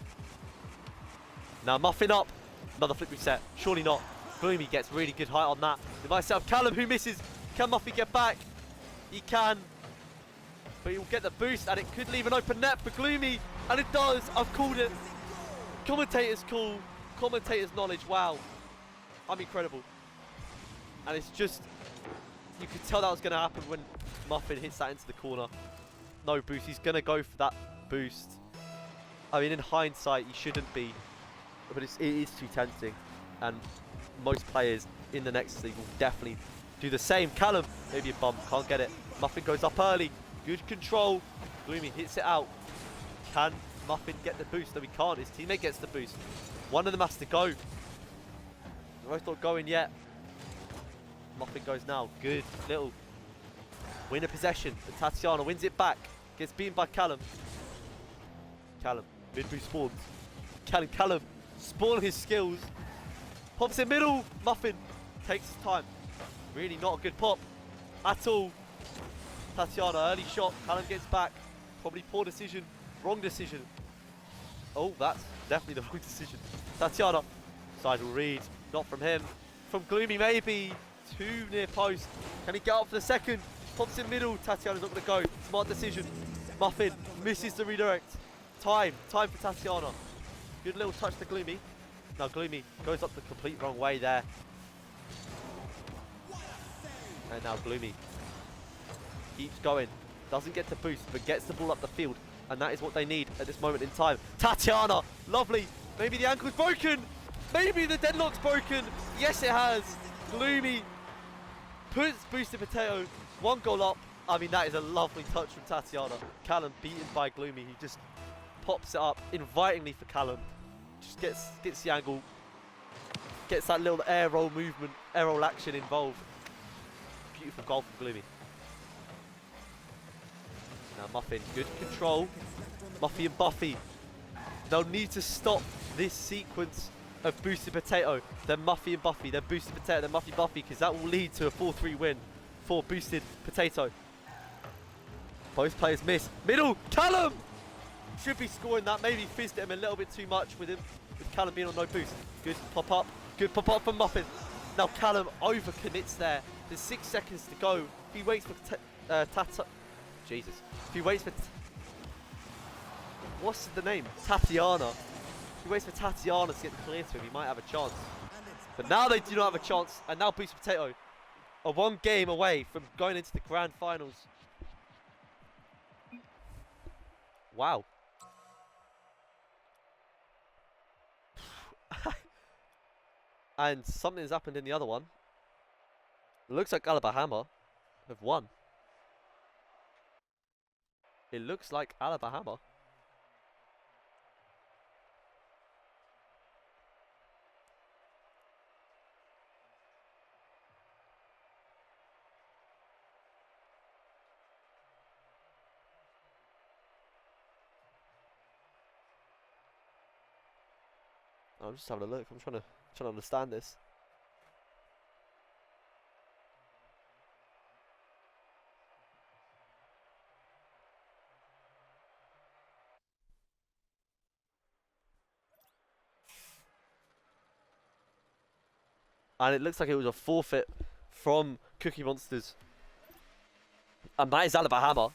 Now Muffin up. Another flick reset. Surely not. Gloomy gets really good height on that. They might set up Callum, who misses. Can Muffy get back? He can. But he will get the boost, and it could leave an open net for Gloomy. And it does. I've called it. Commentator's call. Commentator's knowledge. Wow. I'm incredible. And it's just, you could tell that was going to happen when Muffin hits that into the corner. No boost. He's going to go for that boost. I mean, in hindsight, he shouldn't be. But it is too tempting. And most players in the next league will definitely do the same. Callum, maybe a bump. Can't get it. Muffin goes up early. Good control. Gloomy hits it out. Can Muffin get the boost? No, he can't. His teammate gets the boost. One of them has to go. They're both not going yet. Muffin goes now. Good little win of possession. But Tatiana wins it back. Gets beaten by Callum. Callum. Mid boost spawns. Callum. Spawn his skills. Pops in middle. Muffin takes his time. Really not a good pop at all. Tatiana, early shot. Callum gets back. Probably poor decision. Wrong decision. Oh, that's definitely the wrong decision. Tatiana. Side will read. Not from him. From Gloomy, maybe. Too near post. Can he get up for the second? Pops in middle. Tatiana's not going to go. Smart decision. Muffin misses the redirect. Time for Tatiana. Good little touch to Gloomy. Now Gloomy goes up the complete wrong way there. And now Gloomy keeps going. Doesn't get the boost, but gets the ball up the field. And that is what they need at this moment in time. Tatiana, lovely. Maybe the ankle's broken. Maybe the deadlock's broken. Yes, it has. Gloomy puts Boosted Potato 1 goal up. I mean, that is a lovely touch from Tatiana. Callum beaten by Gloomy. He just pops it up invitingly for Callum. Just gets the angle. Gets that little air roll movement, air roll action involved. Beautiful goal from Gloomy. Now Muffin, good control. Muffy and Buffy. They'll need to stop this sequence of Boosted Potato. Then Muffy and Buffy, then Boosted Potato, then Muffy Buffy, because that will lead to a 4-3 win for Boosted Potato. Both players miss. Middle, Callum! Should be scoring that. Maybe fizzed him a little bit too much with Callum being on no boost. Good pop up. Good pop up from Muffin. Now Callum over commits there. There's 6 seconds to go. If he waits for Jesus. If he waits for what's the name? Tatiana. If he waits for Tatiana to get the clear to him, he might have a chance. But now they do not have a chance. And now Boosted Potato are 1 game away from going into the grand finals. Wow. And something's happened in the other one. It looks like Alabama have won. It looks like Alabama. I'm just having a look. I'm trying to understand this. And it looks like it was a forfeit from Cookie Monsters. And that is Alabama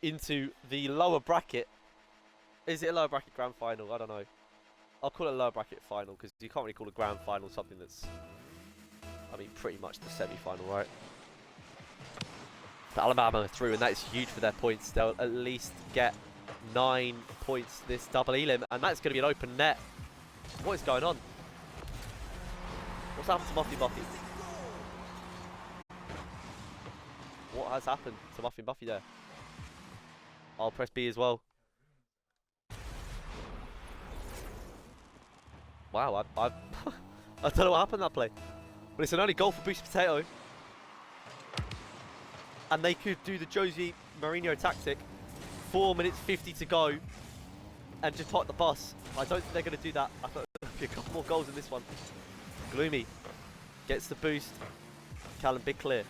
into the lower bracket. Is it a lower bracket grand final? I don't know. I'll call it a lower bracket final because you can't really call a grand final something that's, I mean, pretty much the semi-final, right? But Alabama are through, and that is huge for their points. They'll at least get 9 points this double elim, and that's going to be an open net. What is going on? What's happened to Muffy Buffy? What has happened to Muffy and Buffy there? I'll press B as well. Wow, I don't know what happened in that play. But it's an early goal for Boosted Potato. And they could do the Josie Mourinho tactic. 4 minutes 50 to go. And just park the bus. I don't think they're going to do that. I thought there'd be a couple more goals in this one. Gloomy gets the boost. Callum, big clear.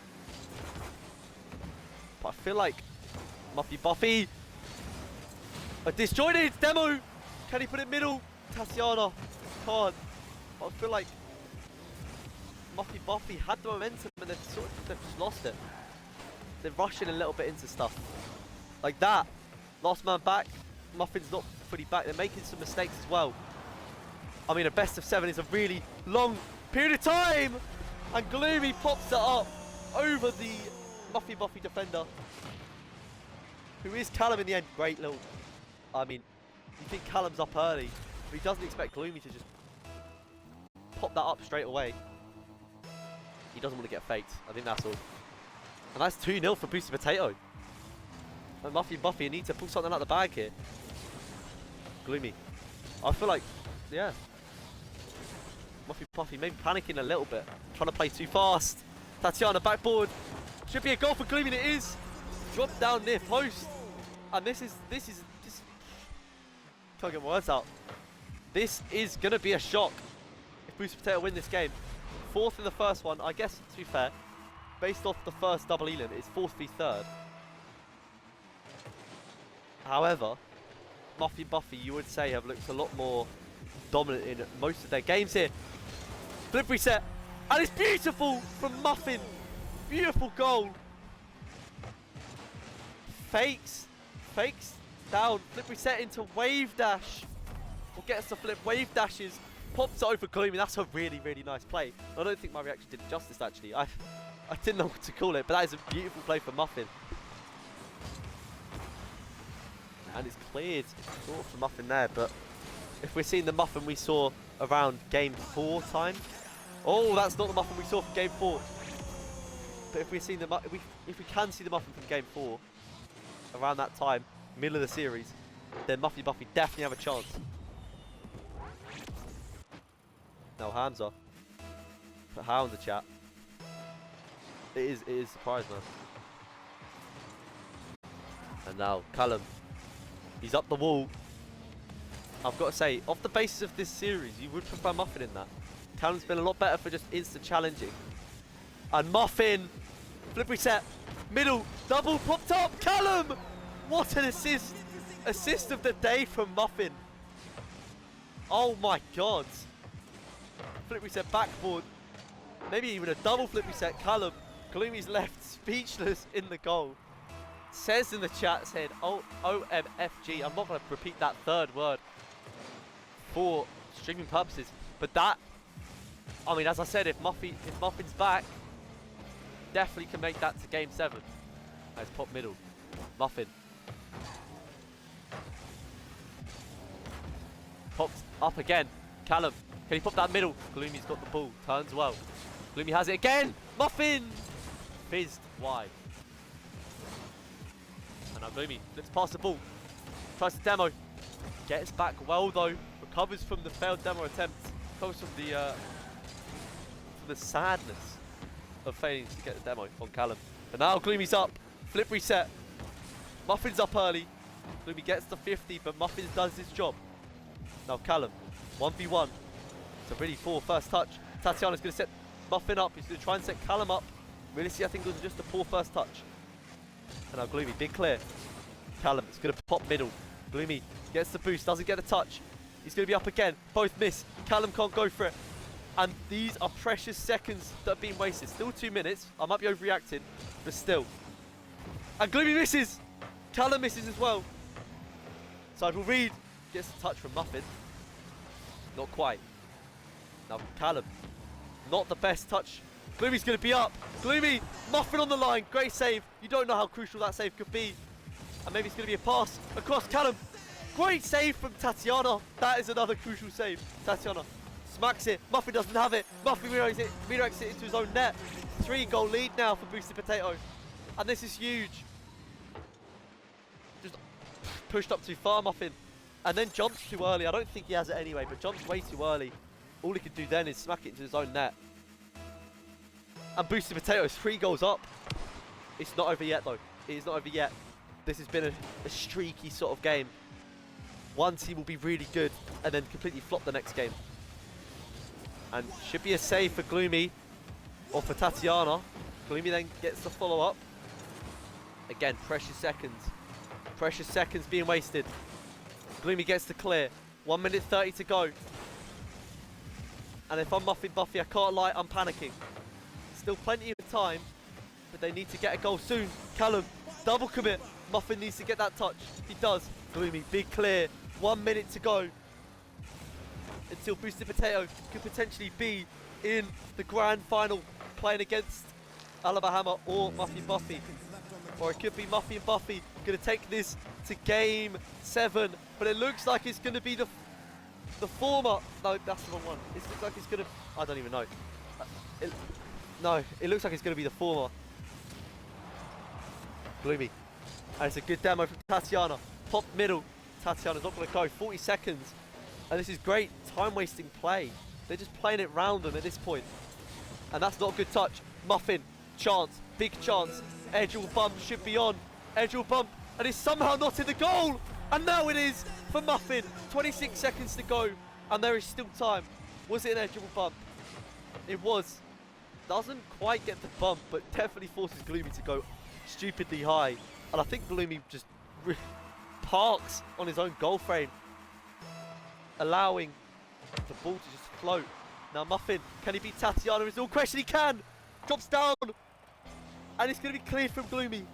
But I feel like Muffy Buffy. A disjointed demo. Can he put it middle? Tatiana. Can't. But I feel like Muffy Buffy had the momentum and they've just lost it. They're rushing a little bit into stuff. Like that. Last man back. Muffin's not fully back. They're making some mistakes as well. I mean, a best of 7 is a really long period of time. And Gloomy pops it up over the Muffy Buffy defender. Who is Callum in the end. Great little... I mean, you think Callum's up early. But he doesn't expect Gloomy to just pop that up straight away. He doesn't want to get faked. I think that's all. And that's 2-0 for Boosted Potato. And Muffy and Buffy need to pull something out of the bag here. Gloomy. I feel like, yeah. Muffy Buffy maybe panicking a little bit. Trying to play too fast. Tatiana backboard. Should be a goal for Gloomy, and it is. Dropped down near post. And this is can't get my words out. This is going to be a shock if Boosted Potato win this game. 4th in the first one, I guess, to be fair, based off the first double elim, it's 4th v 3rd. However, Muffy and Buffy, you would say, have looked a lot more dominant in most of their games here. Flip reset, and it's beautiful from Muffin. Beautiful goal. Fakes down, flip reset into wave dash. Or gets the flip, wave dashes, pops it over Gloomy. That's a really, really nice play. I don't think my reaction did it justice, actually. I didn't know what to call it, but that is a beautiful play for Muffin. And it's cleared short for Muffin there, but if we're seeing the Muffin we saw around game 4 time. Oh, that's not the Muffin we saw from game 4. But if we can see the Muffin from game 4, around that time, middle of the series, then Muffy Buffy definitely have a chance. Now Hamza, put how in the chat. It is surprise, man. And now Callum, he's up the wall. I've got to say, off the basis of this series, you would prefer Muffin in that. Callum's been a lot better for just instant challenging. And Muffin, flip reset, middle, double popped up. Callum, what an assist! Assist of the day from Muffin. Oh my god. Flip reset backboard. Maybe even a double flip reset. Callum, Gloomy's left speechless in the goal. Says in the chat, said OMFG. I'm not going to repeat that third word for streaming purposes. But that, I mean, as I said, if Muffin's back, definitely can make that to game 7. Nice pop middle. Muffin. Pops up again. Callum, can he pop that middle? Gloomy's got the ball. Turns well. Gloomy has it again. Muffin! Fizzed wide. And now Gloomy flips past the ball. Tries to demo. Gets back well though. Recovers from the failed demo attempt. Recovers from the sadness of failing to get the demo on Callum. And now Gloomy's up. Flip reset. Muffin's up early. Gloomy gets the 50, but Muffin does his job. Now Callum, 1v1. It's a really poor first touch. Tatiana's going to set Muffin up. He's going to try and set Callum up. Realistically, I think it was just a poor first touch. And now Gloomy, big clear. Callum is going to pop middle. Gloomy gets the boost, doesn't get the touch. He's going to be up again. Both miss. Callum can't go for it. And these are precious seconds that have been wasted. Still 2 minutes. I might be overreacting, but still. And Gloomy misses. Callum misses as well. Side will read. Gets the touch from Muffin. Not quite. Now Callum. Not the best touch. Gloomy's going to be up. Gloomy, Muffin on the line. Great save. You don't know how crucial that save could be. And maybe it's going to be a pass across Callum. Great save from Tatiana. That is another crucial save. Tatiana smacks it. Muffin doesn't have it. Muffin redirects it into his own net. 3-goal lead now for Boosted Potato. And this is huge. Just pushed up too far, Muffin. And then jumps too early. I don't think he has it anyway, but jumps way too early. All he can do then is smack it into his own net. And Boosted Potato is 3 goals up. It's not over yet, though. It is not over yet. This has been a streaky sort of game. One team will be really good and then completely flop the next game. And should be a save for Gloomy or for Tatiana. Gloomy then gets the follow-up. Again, precious seconds. Precious seconds being wasted. Gloomy gets the clear. 1 minute 30 to go. And if I'm Muffin Buffy, I can't lie, I'm panicking. Still plenty of time, but they need to get a goal soon. Callum, double commit. Muffin needs to get that touch. He does. Gloomy, big clear. 1 minute to go. Until Boosted Potato could potentially be in the grand final, playing against Alabama or Muffy Buffy. Or it could be Muffy and Buffy going to take this to game 7. But it looks like it's going to be the former. No, that's the wrong one. It looks like it's going to... I don't even know. No, it looks like it's going to be the former. Gloomy. And it's a good demo from Tatiana. Pop middle. Tatiana's not going to go. 40 seconds. And this is great time-wasting play. They're just playing it round them at this point. And that's not a good touch. Muffin. Chance. Big chance. Edge will bump. Should be on. Edge will bump. And it's somehow not in the goal. And now it is for Muffin. 26 seconds to go. And there is still time. Was it an edge will bump? It was. Doesn't quite get the bump, but definitely forces Gloomy to go stupidly high. And I think Gloomy just parks on his own goal frame, allowing the ball to just float. Now Muffin, can he beat Tatiana? It's all question. He can. Drops down. And it's going to be cleared from Gloomy.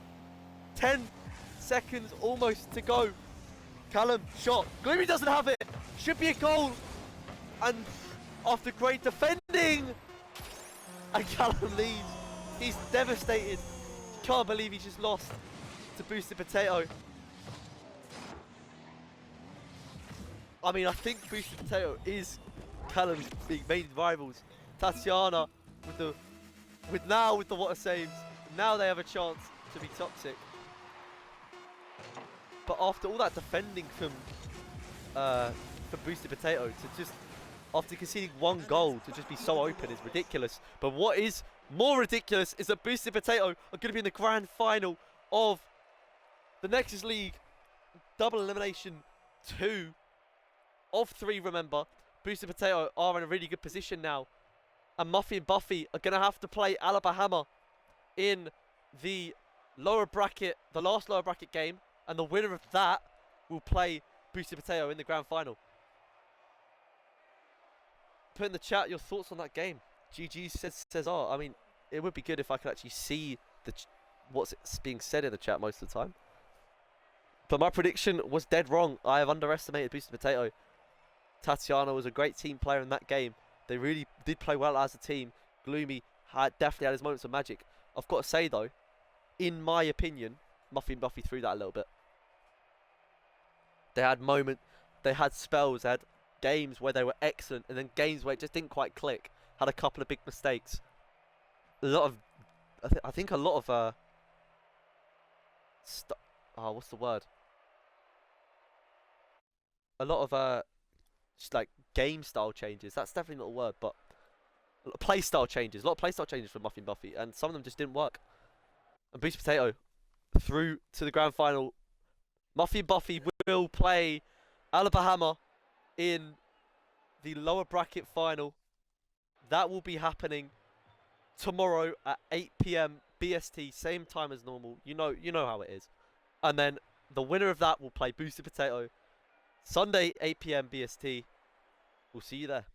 10 seconds almost to go. Callum, shot. Gloomy doesn't have it. Should be a goal. And after great defending, and Callum leads. He's devastated. Can't believe he just lost to Boosted Potato. I mean, I think Boosted Potato is Callum's big main rivals. Tatiana with the with the water saves, now they have a chance to be toxic. But after all that defending from Boosted Potato to just, after conceding 1 goal, to just be so open is ridiculous. But what is more ridiculous is that Boosted Potato are going to be in the grand final of the Nexus League double elimination 2 of 3, remember. Boosted Potato are in a really good position now. And Muffy and Buffy are going to have to play Alabama in the lower bracket, the last lower bracket game. And the winner of that will play Boosted Potato in the grand final. Put in the chat your thoughts on that game. GG says, oh, I mean, it would be good if I could actually see what's being said in the chat most of the time. But my prediction was dead wrong. I have underestimated Boosted Potato. Tatiana was a great team player in that game. They really did play well as a team. Gloomy definitely had his moments of magic. I've got to say, though, in my opinion, Muffy and Buffy threw that a little bit. They had they had spells, they had games where they were excellent, and then games where it just didn't quite click. Had a couple of big mistakes. A lot of, I think a lot of, what's the word? A lot of, just like game style changes. That's definitely not a word, but play style changes. A lot of play style changes for Muffy and Buffy, and some of them just didn't work. And Boosted Potato through to the grand final. Muffy and Buffy will play Alabama in the lower bracket final. That will be happening tomorrow at 8 PM BST, same time as normal. You know how it is. And then the winner of that will play Boosted Potato Sunday 8 PM BST. We'll see you there.